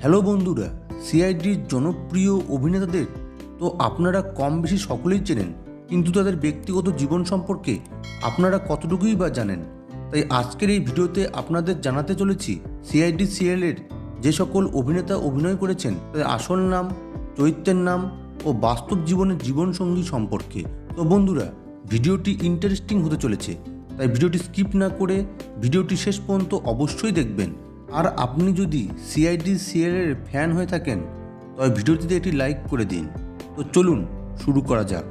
Hello বন্ধুরা, সিআইডির জনপ্রিয় অভিনেতাদের তো আপনারা কম বেশি সকলেই চেনেন, কিন্তু তাদের ব্যক্তিগত জীবন সম্পর্কে আপনারা কতটুকুই বা জানেন। তাই আজকের এই ভিডিওতে আপনাদের জানাতে চলেছি সিআইডি সিরিয়ালের যে সকল অভিনেতা অভিনয় করেছেন তাদের আসল নাম, চরিত্রের নাম ও বাস্তব জীবনের জীবনসঙ্গী সম্পর্কে। তো বন্ধুরা, ভিডিওটি ইন্টারেস্টিং হতে চলেছে, তাই ভিডিওটি স্কিপ না করে ভিডিওটি শেষ পর্যন্ত অবশ্যই দেখবেন। আর আপনি যদি সিআইডি সিরিয়ালের ফ্যান হয়ে থাকেন তবে ভিডিওটিতে একটি লাইক করে দিন। তো চলুন শুরু করা যাক।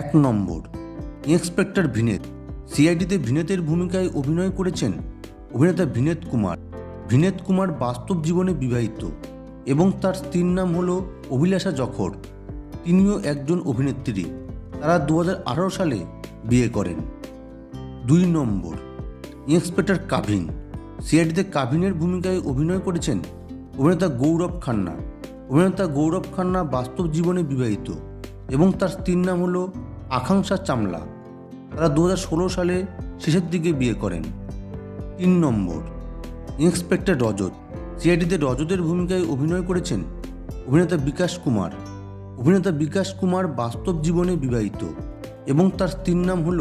1 নম্বর, ইন্সপেক্টর ভিনেত। সিআইডিতে ভিনেতের ভূমিকায় অভিনয় করেছেন অভিনেতা ভিনেত কুমার। ভিনেত কুমার বাস্তব জীবনে বিবাহিত এবং তার স্ত্রীর নাম হল অভিলাষা জখর। তিনিও একজন অভিনেত্রী। তারা 2018 সালে বিয়ে করেন। 2 নম্বর, ইন্সপেক্টর কাভিন। সিআইডিতে কাভিনের ভূমিকায় অভিনয় করেছেন অভিনেতা গৌরব খান্না। অভিনেতা গৌরব খান্না বাস্তব জীবনে বিবাহিত এবং তার স্ত্রীর নাম হল আকাঙ্ক্ষা চামলা। তারা 2016 সালে শেষের দিকে বিয়ে করেন। 3 নম্বর, ইন্সপেক্টর রজত। সিআইডিতে রজতের ভূমিকায় অভিনয় করেছেন অভিনেতা বিকাশ কুমার। অভিনেতা বিকাশ কুমার বাস্তব জীবনে বিবাহিত এবং তার স্ত্রীর নাম হল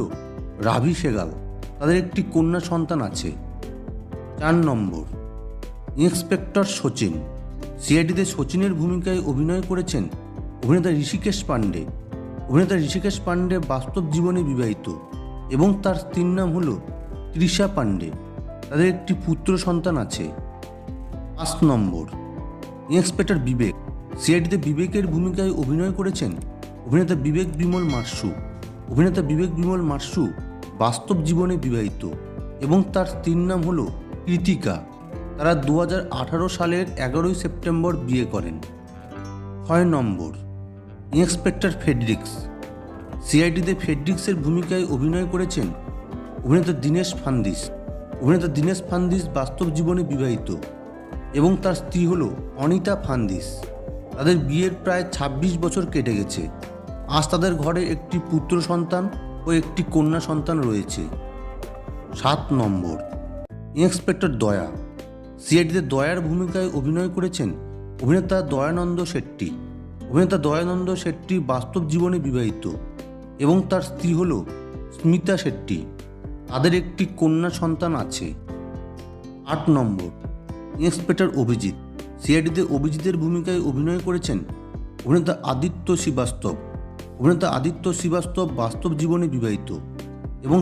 রাভি সেগাল। তাদের একটি কন্যা সন্তান আছে। 4 নম্বর, ইন্সপেক্টর শচীন। সিআইডিতে শচীনের ভূমিকায় অভিনয় করেছেন অভিনেতা ঋষিকেশ পান্ডে। অভিনেতা ঋষিকেশ পান্ডে বাস্তব জীবনে বিবাহিত এবং তার স্ত্রীর নাম হল তৃষা পান্ডে। তাদের একটি পুত্র সন্তান আছে। 5 নম্বর, ইন্সপেক্টর বিবেক। সিআইডিতে বিবেকের ভূমিকায় অভিনয় করেছেন অভিনেতা বিবেক বিমল মার্সু। অভিনেতা বিবেক বিমল মার্সু বাস্তব জীবনে বিবাহিত এবং তার স্ত্রীর নাম হল কৃতিকা। তারা 2018 সালের 11 সেপ্টেম্বর বিয়ে করেন। 6 নম্বর, ইন্সপেক্টর ফেডরিক্স। সিআইডিতে ফেডরিক্সের ভূমিকায় অভিনয় করেছেন অভিনেতা দীনেশ ফান্দিস। অভিনেতা দীনেশ ফান্দিস বাস্তব জীবনে বিবাহিত এবং তার স্ত্রী হল অনিতা ফান্দিস। তাদের বিয়ের প্রায় 26 বছর কেটে গেছে। আজ তাদের ঘরে একটি পুত্র সন্তান ও একটি কন্যা সন্তান রয়েছে। 7 নম্বর, ইন্সপেক্টর দয়া। সিআইডিতে দয়ার ভূমিকায় অভিনয় করেছেন অভিনেতা দয়ানন্দ শেট্টি। অভিনেতা দয়ানন্দ শেট্টি বাস্তব জীবনে বিবাহিত এবং তার স্ত্রী হল স্মিতা শেট্টি। তাদের একটি কন্যা সন্তান আছে। 8 নম্বর, ইন্সপেক্টর অভিজিৎ। সিআইডিতে অভিজিতের ভূমিকায় অভিনয় করেছেন অভিনেতা আদিত্য শ্রীবাস্তব। অভিনেতা আদিত্য শ্রীবাস্তব বাস্তব জীবনে বিবাহিত